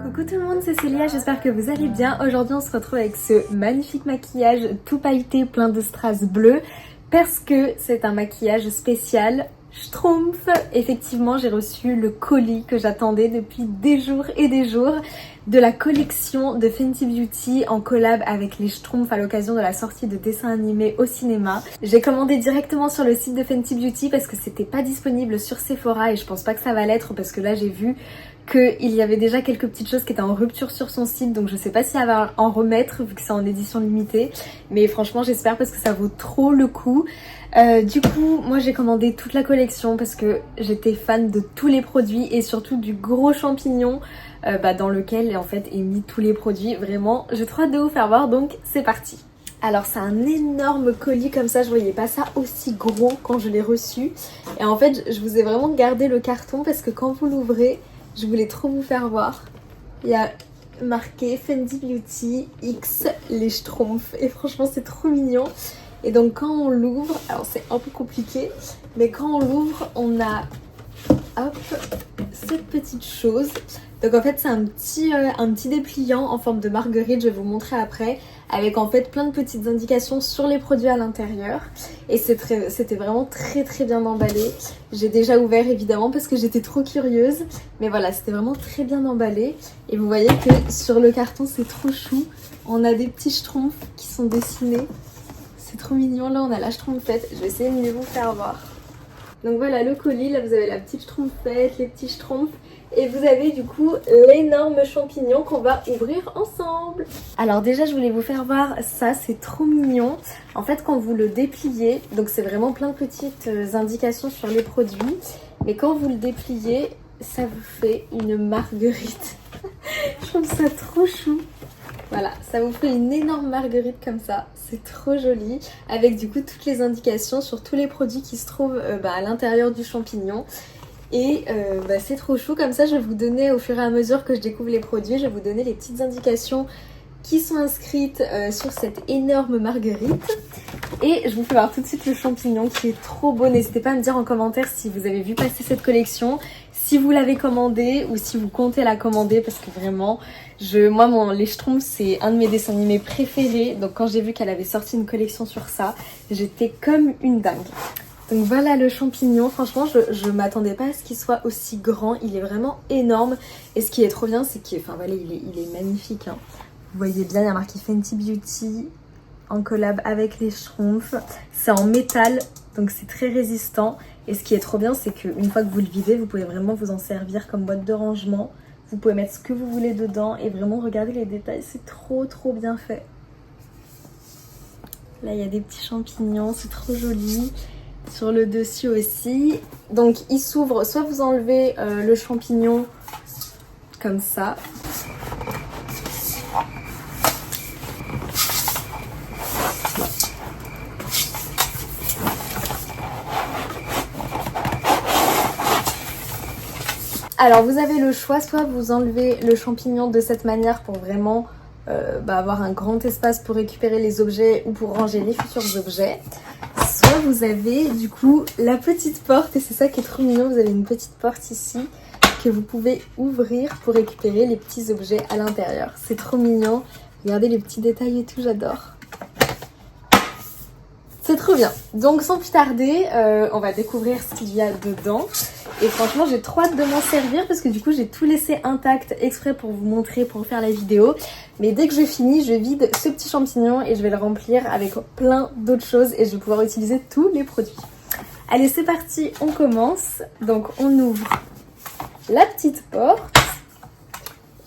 Coucou tout le monde, c'est Célia, j'espère que vous allez bien. Aujourd'hui on se retrouve avec ce magnifique maquillage tout pailleté plein de strass bleues parce que c'est un maquillage spécial Schtroumpf. Effectivement, j'ai reçu le colis que j'attendais depuis des jours et des jours de la collection de Fenty Beauty en collab avec les Schtroumpfs à l'occasion de la sortie de dessins animés au cinéma. J'ai commandé directement sur le site de Fenty Beauty parce que c'était pas disponible sur Sephora et je pense pas que ça va l'être parce que là j'ai vu qu'il y avait déjà quelques petites choses qui étaient en rupture sur son site, donc je sais pas si elle va en remettre vu que c'est en édition limitée, mais franchement j'espère parce que ça vaut trop le coup. Du coup moi j'ai commandé toute la collection parce que j'étais fan de tous les produits et surtout du gros champignon dans lequel en fait est mis tous les produits. Vraiment j'ai trop hâte de vous faire voir, donc c'est parti. Alors c'est un énorme colis comme ça, je voyais pas ça aussi gros quand je l'ai reçu et en fait je vous ai vraiment gardé le carton parce que quand vous l'ouvrez, je voulais trop vous faire voir. Il y a marqué Fenty Beauty X les Schtroumpfs et franchement c'est trop mignon. Et donc quand on l'ouvre, alors c'est un peu compliqué, mais quand on l'ouvre on a hop cette petite chose. Donc en fait c'est un petit dépliant en forme de marguerite, je vais vous montrer après, avec en fait plein de petites indications sur les produits à l'intérieur. Et c'était vraiment très bien emballé. J'ai déjà ouvert évidemment parce que j'étais trop curieuse, mais voilà, c'était vraiment très bien emballé. Et vous voyez que sur le carton c'est trop chou, on a des petits schtroumpfs qui sont dessinés. C'est trop mignon, là on a la schtroumpfette, je vais essayer de mieux vous faire voir. Donc voilà le colis, là vous avez la petite schtroumpfette, les petits schtroumpfs et vous avez du coup l'énorme champignon qu'on va ouvrir ensemble. Alors déjà je voulais vous faire voir ça, c'est trop mignon. En fait quand vous le dépliez, donc c'est vraiment plein de petites indications sur les produits, mais quand vous le dépliez, ça vous fait une marguerite. Je trouve ça trop chou. Voilà, ça vous fait une énorme marguerite comme ça, c'est trop joli, avec du coup toutes les indications sur tous les produits qui se trouvent à l'intérieur du champignon. Et c'est trop chou, comme ça je vais vous donner au fur et à mesure que je découvre les produits, je vais vous donner les petites indications qui sont inscrites sur cette énorme marguerite. Et je vous fais voir tout de suite le champignon qui est trop beau. N'hésitez pas à me dire en commentaire si vous avez vu passer cette collection, si vous l'avez commandée ou si vous comptez la commander, parce que vraiment, les Schtroumpfs c'est un de mes dessins animés préférés. Donc quand j'ai vu qu'elle avait sorti une collection sur ça, j'étais comme une dingue. Donc voilà le champignon, franchement je m'attendais pas à ce qu'il soit aussi grand, il est vraiment énorme. Et ce qui est trop bien c'est qu'il voilà, il est magnifique, hein. Vous voyez bien, il y a marqué Fenty Beauty en collab avec les Schtroumpfs. C'est en métal, donc c'est très résistant. Et ce qui est trop bien, c'est qu'une fois que vous le videz, vous pouvez vraiment vous en servir comme boîte de rangement. Vous pouvez mettre ce que vous voulez dedans et vraiment regardez les détails, c'est trop bien fait. Là, il y a des petits champignons, c'est trop joli. Sur le dessus aussi. Donc, il s'ouvre, soit vous enlevez le champignon comme ça. Alors vous avez le choix, soit vous enlevez le champignon de cette manière pour vraiment avoir un grand espace pour récupérer les objets ou pour ranger les futurs objets. Soit vous avez du coup la petite porte, et c'est ça qui est trop mignon, vous avez une petite porte ici que vous pouvez ouvrir pour récupérer les petits objets à l'intérieur. C'est trop mignon, regardez les petits détails et tout, j'adore. C'est trop bien. Donc sans plus tarder, on va découvrir ce qu'il y a dedans. Et franchement j'ai trop hâte de m'en servir parce que du coup j'ai tout laissé intact exprès pour vous montrer, pour faire la vidéo. Mais dès que je finis, je vide ce petit champignon et je vais le remplir avec plein d'autres choses et je vais pouvoir utiliser tous les produits. Allez c'est parti, on commence. Donc on ouvre la petite porte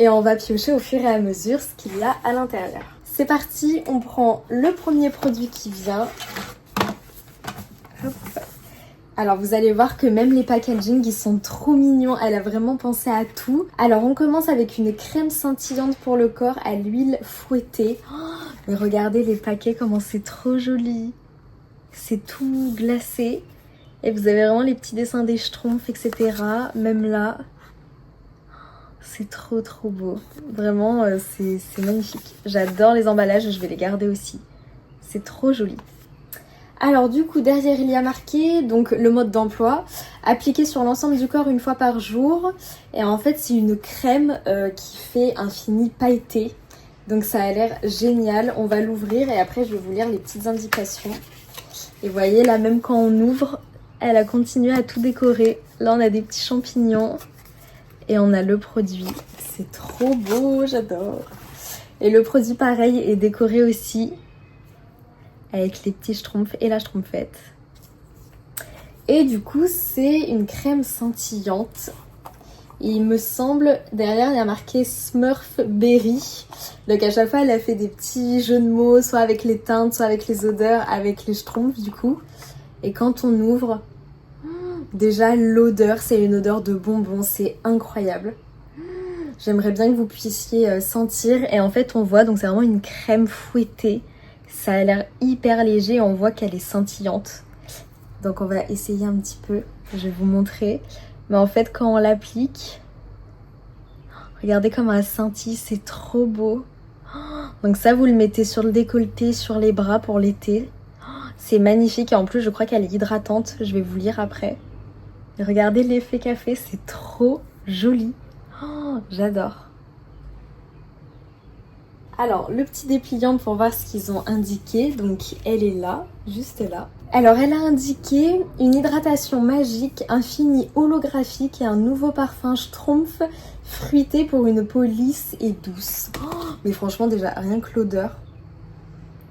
et on va piocher au fur et à mesure ce qu'il y a à l'intérieur. C'est parti, on prend le premier produit qui vient. Hop. Alors vous allez voir que même les packaging ils sont trop mignons, elle a vraiment pensé à tout. Alors on commence avec une crème scintillante pour le corps à l'huile fouettée. Oh, mais regardez les paquets comment c'est trop joli. C'est tout glacé. Et vous avez vraiment les petits dessins des Schtroumpfs, etc. Même là. C'est trop beau. Vraiment c'est magnifique. J'adore les emballages, je vais les garder aussi. C'est trop joli. Alors du coup derrière il y a marqué donc le mode d'emploi, appliqué sur l'ensemble du corps une fois par jour. Et en fait c'est une crème qui fait un fini pailleté. Donc ça a l'air génial. On va l'ouvrir et après je vais vous lire les petites indications. Et vous voyez là même quand on ouvre, elle a continué à tout décorer. Là on a des petits champignons et on a le produit. C'est trop beau, j'adore. Et le produit pareil est décoré aussi avec les petits schtroumpfs et la schtroumpfette. Et du coup, c'est une crème scintillante. Et il me semble, derrière, il y a marqué Smurf Berry. Donc à chaque fois, elle a fait des petits jeux de mots, soit avec les teintes, soit avec les odeurs, avec les schtroumpfs du coup. Et quand on ouvre, déjà l'odeur, c'est une odeur de bonbons, c'est incroyable. J'aimerais bien que vous puissiez sentir. Et en fait, on voit, donc c'est vraiment une crème fouettée. Ça a l'air hyper léger, on voit qu'elle est scintillante. Donc on va essayer un petit peu, je vais vous montrer. Mais en fait quand on l'applique, regardez comme elle scintille, c'est trop beau. Donc ça vous le mettez sur le décolleté, sur les bras pour l'été. C'est magnifique et en plus je crois qu'elle est hydratante, je vais vous lire après. Et regardez l'effet qu'a fait, c'est trop joli. J'adore. Alors, le petit dépliant pour voir ce qu'ils ont indiqué. Donc, elle est là, juste là. Alors, elle a indiqué une hydratation magique, un fini holographique et un nouveau parfum Schtroumpf fruité pour une peau lisse et douce. Mais franchement, déjà, rien que l'odeur.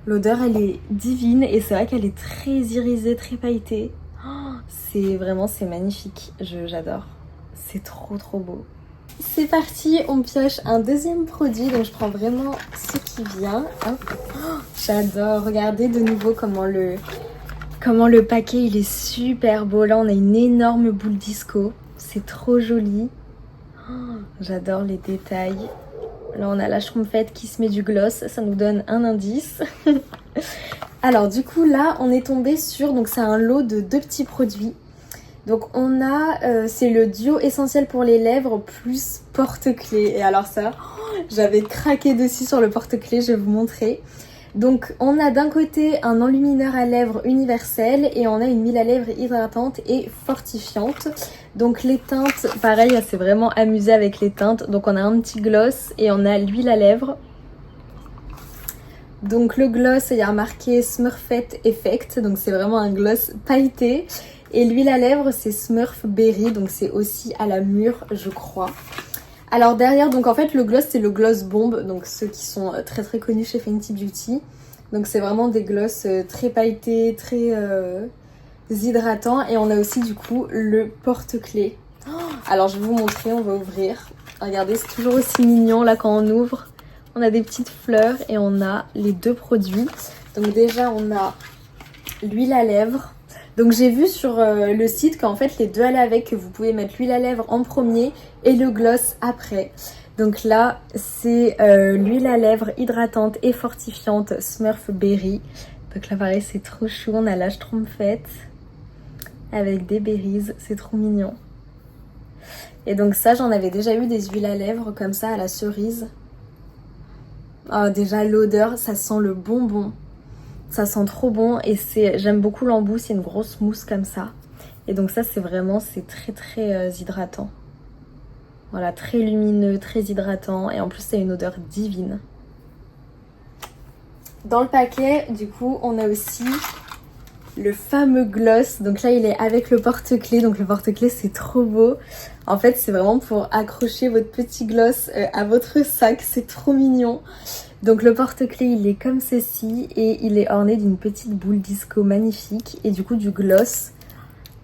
L'odeur, elle est divine et c'est vrai qu'elle est très irisée, très pailletée. C'est magnifique. J'adore. C'est trop beau. C'est parti, on pioche un deuxième produit, donc je prends vraiment ce qui vient. Hop. J'adore, regardez de nouveau comment le paquet il est super beau. Là on a une énorme boule disco, c'est trop joli. J'adore les détails. Là on a la schtroumpfette qui se met du gloss, ça nous donne un indice. Alors du coup là on est tombé sur, donc c'est un lot de 2 petits produits. Donc on a, c'est le duo essentiel pour les lèvres plus porte-clés. Et alors ça, j'avais craqué dessus sur le porte-clés, je vais vous montrer. Donc on a d'un côté un enlumineur à lèvres universel et on a une mie à lèvres hydratante et fortifiante. Donc les teintes, pareil, elle s'est vraiment amusée avec les teintes. Donc on a un petit gloss et on a l'huile à lèvres. Donc le gloss, il y a marqué Smurfette Effect, donc c'est vraiment un gloss pailleté. Et l'huile à lèvres, c'est Smurf Berry, donc c'est aussi à la mûre, je crois. Alors derrière, donc en fait le gloss, c'est le gloss bombe, donc ceux qui sont très connus chez Fenty Beauty. Donc c'est vraiment des gloss très pailletés, très hydratants. Et on a aussi du coup le porte-clés. Alors je vais vous montrer, on va ouvrir. Regardez, c'est toujours aussi mignon là quand on ouvre. On a des petites fleurs et on a les 2 produits. Donc déjà on a l'huile à lèvres. Donc j'ai vu sur le site qu'en fait les 2 allaient avec, que vous pouvez mettre l'huile à lèvres en premier et le gloss après. Donc là c'est l'huile à lèvres hydratante et fortifiante Smurf Berry. Donc là pareil c'est trop chou, on a la schtroumpfette avec des berries, c'est trop mignon. Et donc ça j'en avais déjà eu des huiles à lèvres comme ça à la cerise. Oh, déjà l'odeur, ça sent le bonbon. Ça sent trop bon et j'aime beaucoup l'embout, c'est une grosse mousse comme ça. Et donc ça c'est vraiment, c'est très hydratant. Voilà, très lumineux, très hydratant et en plus c'est une odeur divine. Dans le paquet, du coup, on a aussi le fameux gloss. Donc là il est avec le porte-clés, donc le porte-clés c'est trop beau. En fait c'est vraiment pour accrocher votre petit gloss à votre sac, c'est trop mignon. Donc le porte-clés il est comme ceci et il est orné d'une petite boule disco magnifique et du coup du gloss.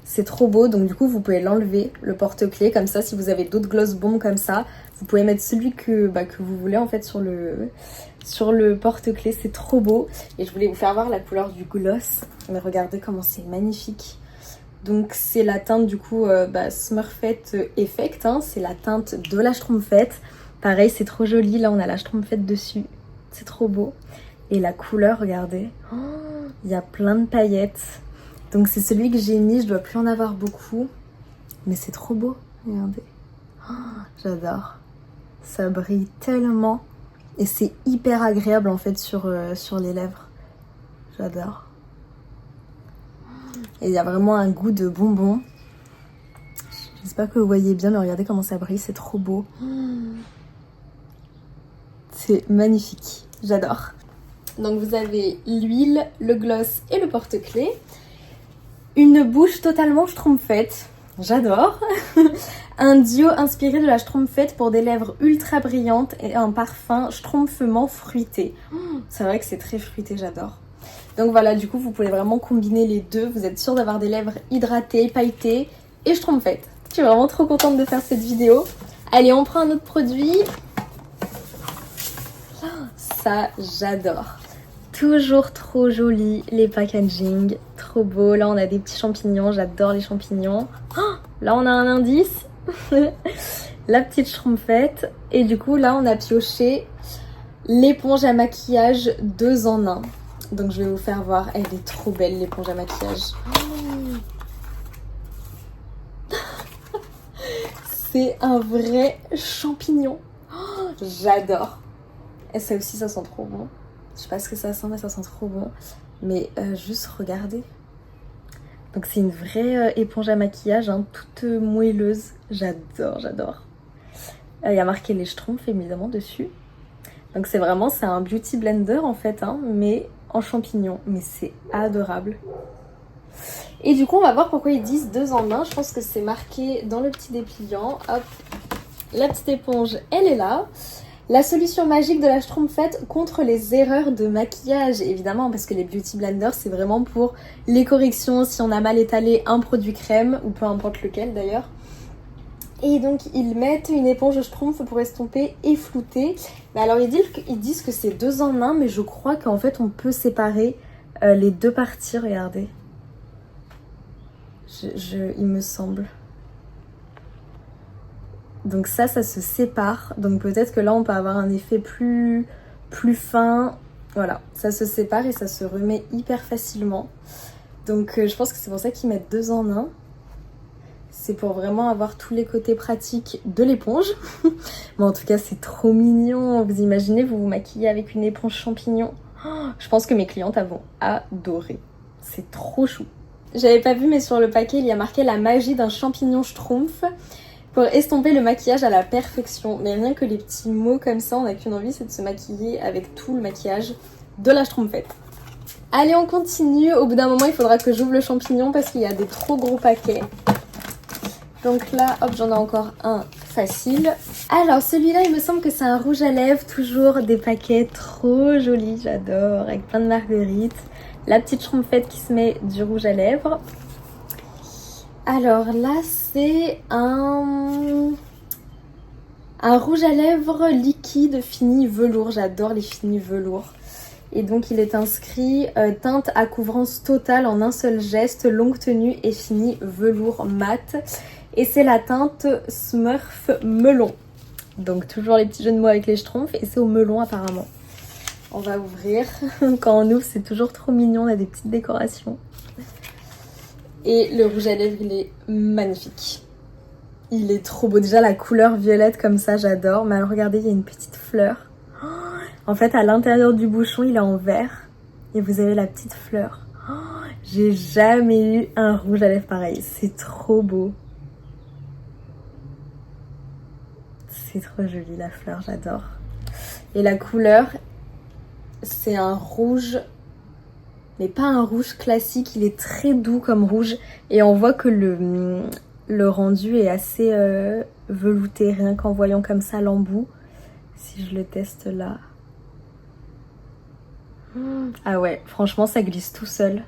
C'est trop beau, donc du coup vous pouvez l'enlever, le porte-clés, comme ça si vous avez d'autres gloss bombes comme ça, vous pouvez mettre celui que vous voulez en fait sur le porte-clés, c'est trop beau. Et je voulais vous faire voir la couleur du gloss, mais regardez comment c'est magnifique. Donc c'est la teinte du coup Smurfette Effect, hein, c'est la teinte de la schtroumpfette. Pareil c'est trop joli, là on a la schtroumpfette dessus. C'est trop beau. Et la couleur, regardez. Il y a plein de paillettes. Donc c'est celui que j'ai mis. Je dois plus en avoir beaucoup. Mais c'est trop beau. Regardez. J'adore. Ça brille tellement. Et c'est hyper agréable en fait sur les lèvres. J'adore. Et il y a vraiment un goût de bonbon. J'espère que vous voyez bien, mais regardez comment ça brille, c'est trop beau. C'est magnifique, j'adore. Donc vous avez l'huile, le gloss et le porte-clés. Une bouche totalement schtroumpfette, j'adore. Un duo inspiré de la schtroumpfette pour des lèvres ultra brillantes et un parfum schtroumpfement fruité. C'est vrai que c'est très fruité, j'adore. Donc voilà, du coup vous pouvez vraiment combiner les deux. Vous êtes sûr d'avoir des lèvres hydratées, pailletées et schtroumpfettes. Je suis vraiment trop contente de faire cette vidéo. Allez, on prend un autre produit. Ça, j'adore. Toujours trop joli les packaging, trop beau. Là on a des petits champignons, j'adore les champignons. Oh, là on a un indice, la petite schtroumpfette. Et du coup là on a pioché l'éponge à maquillage 2 en 1. Donc je vais vous faire voir, elle est trop belle l'éponge à maquillage. C'est un vrai champignon. Oh, j'adore. Et ça aussi ça sent trop bon. Je sais pas ce que ça sent, mais ça sent trop bon. Mais juste regardez. Donc c'est une vraie éponge à maquillage, hein, toute moelleuse. J'adore, j'adore. Il y a marqué les schtroumpfs évidemment dessus. Donc c'est un beauty blender en fait, hein, mais en champignons. Mais c'est adorable. Et du coup on va voir pourquoi ils disent 2 en 1. Je pense que c'est marqué dans le petit dépliant. Hop, la petite éponge, elle est là. La solution magique de la schtroumpfette contre les erreurs de maquillage, évidemment, parce que les beauty blenders, c'est vraiment pour les corrections, si on a mal étalé un produit crème, ou peu importe lequel d'ailleurs. Et donc, ils mettent une éponge schtroumpf pour estomper et flouter. Mais alors, ils disent que c'est 2 en 1, mais je crois qu'en fait, on peut séparer les deux parties, regardez. Il me semble. Donc ça se sépare. Donc peut-être que là, on peut avoir un effet plus fin. Voilà, ça se sépare et ça se remet hyper facilement. Donc je pense que c'est pour ça qu'ils mettent 2 en 1. C'est pour vraiment avoir tous les côtés pratiques de l'éponge. Mais en tout cas, c'est trop mignon. Vous imaginez, vous vous maquillez avec une éponge champignon. Oh, je pense que mes clientes vont adorer. C'est trop chou. J'avais pas vu, mais sur le paquet, il y a marqué la magie d'un champignon schtroumpf pour estomper le maquillage à la perfection. Mais rien que les petits mots comme ça, on n'a qu'une envie, c'est de se maquiller avec tout le maquillage de la schtroumpfette. Allez, on continue. Au bout d'un moment, il faudra que j'ouvre le champignon parce qu'il y a des trop gros paquets. Donc là, hop, j'en ai encore un facile. Alors, celui-là, il me semble que c'est un rouge à lèvres. Toujours des paquets trop jolis, j'adore, avec plein de marguerites. La petite schtroumpfette qui se met du rouge à lèvres. Alors là, c'est un rouge à lèvres liquide fini velours. J'adore les finis velours. Et donc il est inscrit teinte à couvrance totale en un seul geste, longue tenue et fini velours mat. Et c'est la teinte Smurf melon. Donc toujours les petits jeux de mots avec les schtroumpfs et c'est au melon apparemment. On va ouvrir. Quand on ouvre, c'est toujours trop mignon, on a des petites décorations. Et le rouge à lèvres, il est magnifique. Il est trop beau. Déjà, la couleur violette comme ça, j'adore. Mais alors, regardez, il y a une petite fleur. Oh, en fait, à l'intérieur du bouchon, il est en vert. Et vous avez la petite fleur. Oh, j'ai jamais eu un rouge à lèvres pareil. C'est trop beau. C'est trop joli, la fleur, j'adore. Et la couleur, c'est un rouge... mais pas un rouge classique, il est très doux comme rouge. Et on voit que le rendu est assez velouté, rien qu'en voyant comme ça l'embout. Si je le teste là. Ah ouais, franchement ça glisse tout seul.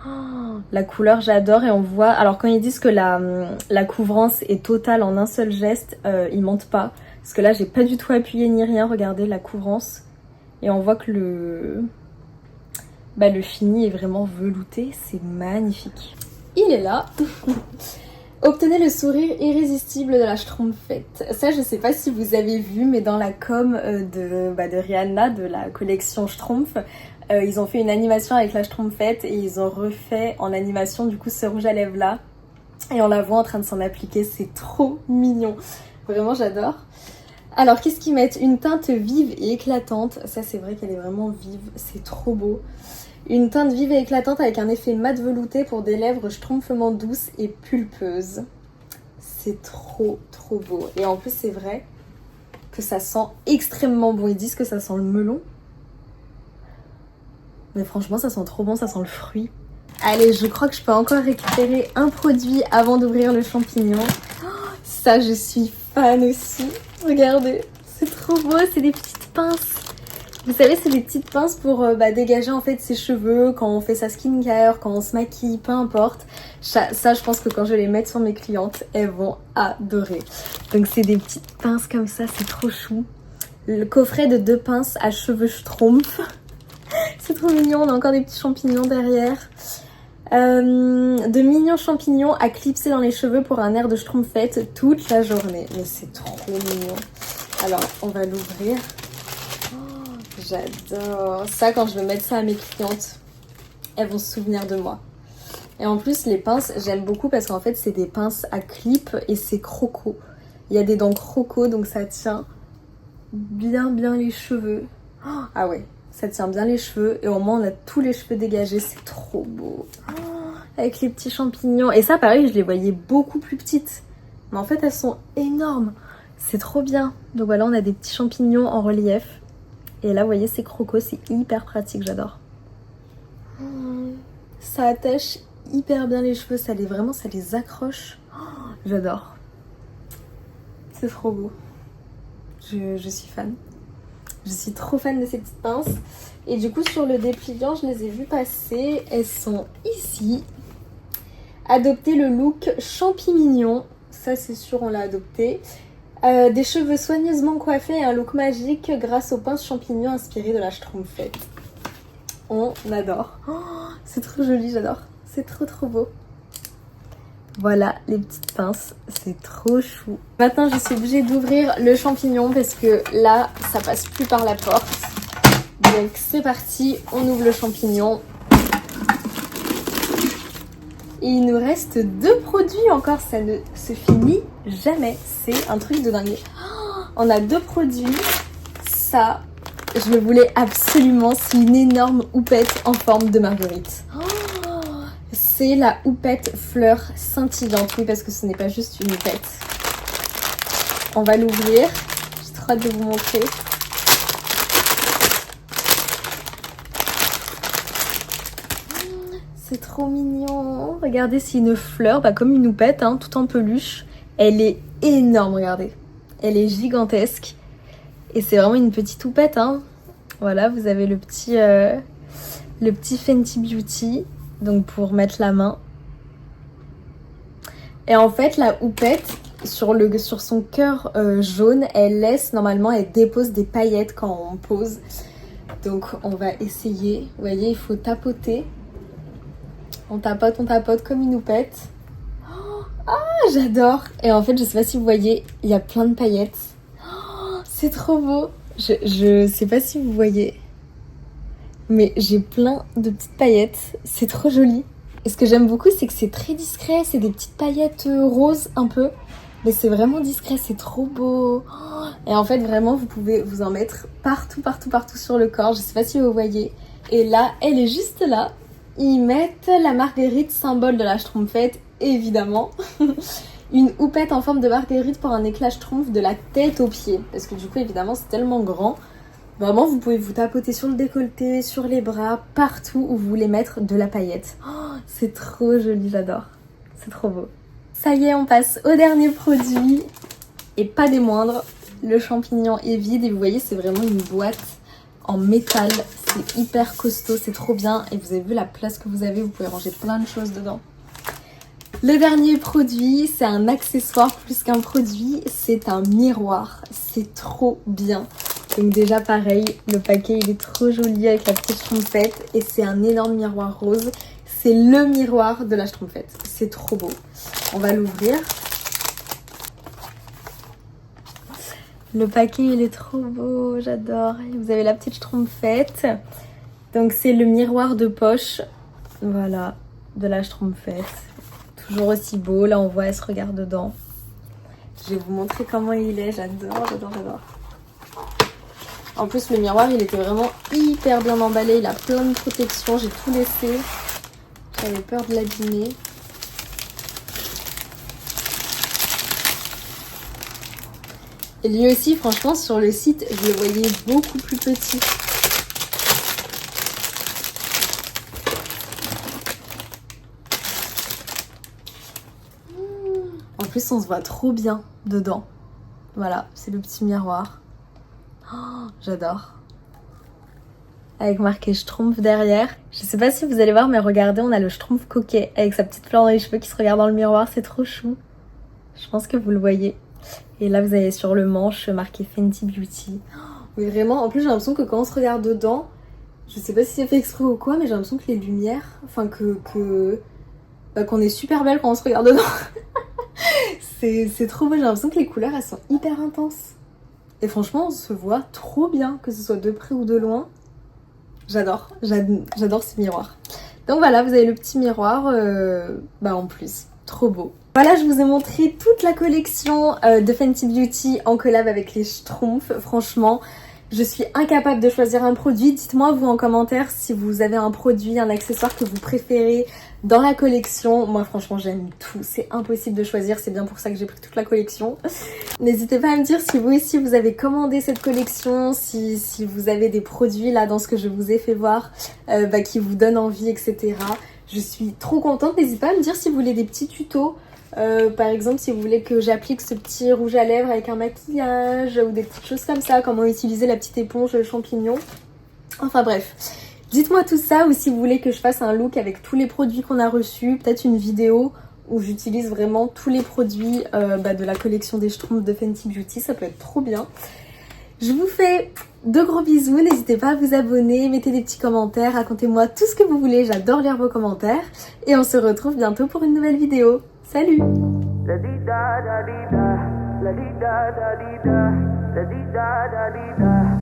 Oh, la couleur j'adore et on voit... Alors quand ils disent que la couvrance est totale en un seul geste, ils mentent pas. Parce que là j'ai pas du tout appuyé ni rien, regardez la couvrance. Et on voit que le fini est vraiment velouté, c'est magnifique. Il est là. Obtenez le sourire irrésistible de la schtroumpfette. Ça, je sais pas si vous avez vu, mais dans la com de Rihanna, de la collection Schtroumpf, ils ont fait une animation avec la schtroumpfette et ils ont refait en animation du coup ce rouge à lèvres là. Et on la voit en train de s'en appliquer, c'est trop mignon. Vraiment, j'adore. Alors, qu'est-ce qu'ils mettent? Une teinte vive et éclatante. Ça, c'est vrai qu'elle est vraiment vive, c'est trop beau. Une teinte vive et éclatante avec un effet mat velouté pour des lèvres schtroumpfement douces et pulpeuses. C'est trop beau. Et en plus c'est vrai que ça sent extrêmement bon. Ils disent que ça sent le melon. Mais franchement ça sent trop bon, ça sent le fruit. Allez, je crois que je peux encore récupérer un produit avant d'ouvrir le champignon. Oh, ça je suis fan aussi. Regardez, c'est trop beau, c'est des petites pinces. Vous savez, c'est des petites pinces pour dégager en fait ses cheveux quand on fait sa skincare, quand on se maquille, peu importe. Ça, je pense que quand je vais les mettre sur mes clientes, elles vont adorer. Donc c'est des petites pinces comme ça, c'est trop chou. Le coffret de 2 pinces à cheveux schtroumpf. C'est trop mignon, on a encore des petits champignons derrière. De mignons champignons à clipser dans les cheveux pour un air de schtroumpfette toute la journée. Mais c'est trop mignon. Alors, on va l'ouvrir. J'adore ça. Quand je vais mettre ça à mes clientes, elles vont se souvenir de moi. Et en plus les pinces j'aime beaucoup parce qu'en fait c'est des pinces à clip et c'est croco. Il y a des dents croco donc ça tient bien les cheveux. Ah ouais, ça tient bien les cheveux et au moins on a tous les cheveux dégagés, c'est trop beau. Avec les petits champignons. Et ça pareil je les voyais beaucoup plus petites. Mais en fait elles sont énormes. C'est trop bien. Donc voilà, on a des petits champignons en relief. Et là, vous voyez, c'est croco, c'est hyper pratique, j'adore. Ça attache hyper bien les cheveux, ça les accroche. J'adore. C'est trop beau. Je suis fan. Je suis trop fan de ces petites pinces. Et du coup, sur le dépliant, je les ai vues passer. Elles sont ici. Adopter le look champi-mignon. Ça, c'est sûr, on l'a adopté. Des cheveux soigneusement coiffés et un look magique grâce aux pinces champignons inspirées de la schtroumpfette. On adore. Oh, c'est trop joli, j'adore. C'est trop beau. Voilà les petites pinces, c'est trop chou. Maintenant je suis obligée d'ouvrir le champignon parce que là ça passe plus par la porte. Donc c'est parti, on ouvre le champignon. Et il nous reste 2 produits encore, ça ne se finit jamais. C'est un truc de dingue. Oh, on a 2 produits. Ça, je le voulais absolument. C'est une énorme houppette en forme de marguerite. Oh, c'est la houppette fleur scintillante. Oui, parce que ce n'est pas juste une houppette. On va l'ouvrir. J'ai trop hâte de vous montrer. C'est trop mignon. Regardez, c'est une fleur, comme une houppette, hein, tout en peluche. Elle est énorme, regardez. Elle est gigantesque. Et c'est vraiment une petite houppette, hein. Voilà, vous avez le petit Fenty Beauty, donc pour mettre la main. Et en fait, la houppette, sur son cœur jaune, elle dépose des paillettes quand on pose. Donc on va essayer. Vous voyez, il faut tapoter. On tapote comme une houppette. Oh, ah, j'adore. Et en fait, je sais pas si vous voyez, il y a plein de paillettes. Oh, c'est trop beau. Je sais pas si vous voyez. Mais j'ai plein de petites paillettes. C'est trop joli. Et ce que j'aime beaucoup, c'est que c'est très discret. C'est des petites paillettes roses un peu. Mais c'est vraiment discret, c'est trop beau. Oh, et en fait, vraiment, vous pouvez vous en mettre partout sur le corps. Je sais pas si vous voyez. Et là, elle est juste là. Ils mettent la marguerite, symbole de la schtroumpfette, évidemment. Une houppette en forme de marguerite pour un éclat schtroumpf de la tête aux pieds. Parce que du coup, évidemment, c'est tellement grand. Vraiment, vous pouvez vous tapoter sur le décolleté, sur les bras, partout où vous voulez mettre de la paillette. Oh, c'est trop joli, j'adore. C'est trop beau. Ça y est, on passe au dernier produit. Et pas des moindres. Le champignon est vide et vous voyez, c'est vraiment une boîte en métal. C'est hyper costaud, c'est trop bien. Et vous avez vu la place que vous avez, vous pouvez ranger plein de choses dedans. Le dernier produit, c'est un accessoire plus qu'un produit, c'est un miroir. C'est trop bien. Donc déjà pareil, le paquet il est trop joli avec la petite schtroumpfette et c'est un énorme miroir rose. C'est le miroir de la schtroumpfette. C'est trop beau. On va l'ouvrir. Le paquet il est trop beau, j'adore. Vous avez la petite schtroumpfette. Donc c'est le miroir de poche, voilà, de la schtroumpfette. Toujours aussi beau, là on voit elle se regarde dedans. Je vais vous montrer comment il est, j'adore. En plus, le miroir, il était vraiment hyper bien emballé. Il a plein de protections. J'ai tout laissé. J'avais peur de l'abîmer. Et lui aussi, franchement, sur le site, je le voyais beaucoup plus petit. En plus, on se voit trop bien dedans. Voilà, c'est le petit miroir. Oh, j'adore. Avec marqué Schtroumpf derrière. Je sais pas si vous allez voir, mais regardez, on a le Schtroumpf coquet avec sa petite fleur dans les cheveux qui se regarde dans le miroir. C'est trop chou. Je pense que vous le voyez. Et là, vous avez sur le manche marqué Fenty Beauty. Mais vraiment, en plus, j'ai l'impression que quand on se regarde dedans, je sais pas si c'est fait exprès ou quoi, mais j'ai l'impression que les lumières, enfin qu'on est super belle quand on se regarde dedans. C'est trop beau, j'ai l'impression que les couleurs, elles sont hyper intenses. Et franchement, on se voit trop bien, que ce soit de près ou de loin. J'adore ce miroir. Donc voilà, vous avez le petit miroir, en plus, trop beau. Voilà, je vous ai montré toute la collection de Fenty Beauty en collab avec les Schtroumpfs. Franchement, je suis incapable de choisir un produit. Dites-moi vous en commentaire si vous avez un produit, un accessoire que vous préférez dans la collection. Moi franchement j'aime tout, c'est impossible de choisir, c'est bien pour ça que j'ai pris toute la collection. N'hésitez pas à me dire si vous aussi vous avez commandé cette collection, si vous avez des produits là dans ce que je vous ai fait voir qui vous donnent envie, etc. Je suis trop contente, n'hésitez pas à me dire si vous voulez des petits tutos. Par exemple si vous voulez que j'applique ce petit rouge à lèvres avec un maquillage ou des petites choses comme ça, comment utiliser la petite éponge champignon, enfin bref, dites-moi tout ça. Ou si vous voulez que je fasse un look avec tous les produits qu'on a reçus, peut-être une vidéo où j'utilise vraiment tous les produits de la collection des Schtroumpfs de Fenty Beauty, ça peut être trop bien. Je vous fais de gros bisous, n'hésitez pas à vous abonner, mettez des petits commentaires, racontez-moi tout ce que vous voulez, j'adore lire vos commentaires. Et on se retrouve bientôt pour une nouvelle vidéo. Salut! La di da da di da, la di da da di da, la di da da di da.